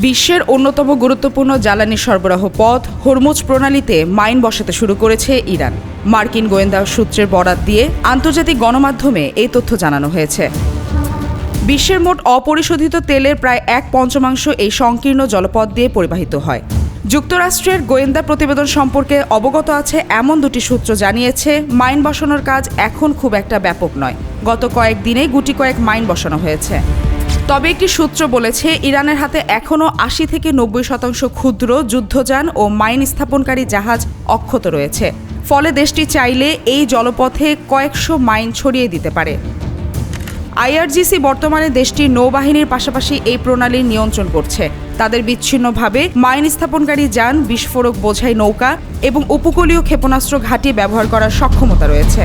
বিশ্বের অন্যতম গুরুত্বপূর্ণ জ্বালানি সরবরাহ পথ হরমুজ প্রণালীতে মাইন বসাতে শুরু করেছে ইরান। মার্কিন গোয়েন্দা সূত্রের বরাত দিয়ে আন্তর্জাতিক গণমাধ্যমে এই তথ্য জানানো হয়েছে। বিশ্বের মোট অপরিশোধিত তেলের প্রায় 1/5 এই সংকীর্ণ জলপথ দিয়ে পরিবাহিত হয়। যুক্তরাষ্ট্রের গোয়েন্দা প্রতিবেদন সম্পর্কে অবগত আছে এমন দুটি সূত্র জানিয়েছে, মাইন বসানোর কাজ এখন খুব একটা ব্যাপক নয়। গত কয়েকদিনেই গুটি কয়েক মাইন বসানো হয়েছে। তবে একটি সূত্র বলেছে, ইরানের হাতে এখনও 80 থেকে 90% ক্ষুদ্র যুদ্ধযান ও মাইন স্থাপনকারী জাহাজ অক্ষত রয়েছে। ফলে দেশটি চাইলে এই জলপথে কয়েকশো মাইন ছড়িয়ে দিতে পারে। আইআরজিসি বর্তমানে দেশটির নৌবাহিনীর পাশাপাশি এই প্রণালীর নিয়ন্ত্রণ করছে। তাদের বিচ্ছিন্নভাবে মাইন স্থাপনকারী যান, বিস্ফোরক বোঝাই নৌকা এবং উপকূলীয় ক্ষেপণাস্ত্র ঘাঁটি ব্যবহার করার সক্ষমতা রয়েছে।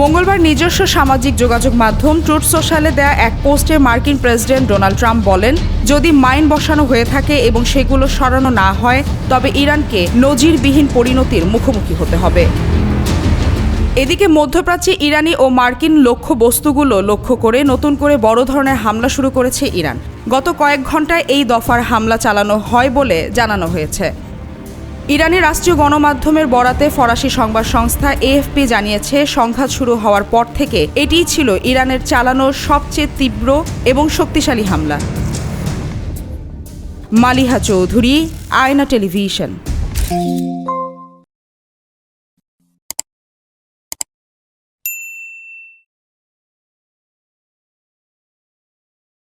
মঙ্গলবার নিজস্ব সামাজিক যোগাযোগ মাধ্যম ট্রুথ সোশ্যালে দেয়া এক পোস্টে মার্কিন প্রেসিডেন্ট ডোনাল্ড ট্রাম্প বলেন, যদি মাইন বসানো হয়ে থাকে এবং সেগুলো সরানো না হয়, তবে ইরানকে নজিরবিহীন পরিণতির মুখোমুখি হতে হবে। এদিকে মধ্যপ্রাচ্যে ইরানি ও মার্কিন লক্ষ্যবস্তুগুলো লক্ষ্য করে নতুন করে বড় ধরনের হামলা শুরু করেছে ইরান। গত কয়েক ঘণ্টায় এই দফার হামলা চালানো হয় বলে জানানো হয়েছে। ইরানি রাষ্ট্রীয় গণমাধ্যমের বরাতে ফরাসি সংবাদ সংস্থা এএফপি জানিয়েছে, সংঘাত শুরু হওয়ার পর থেকে এটিই ছিল ইরানের চালানো সবচেয়ে তীব্র এবং শক্তিশালী হামলা। মালিহা চৌধুরী, আয়না টেলিভিশন।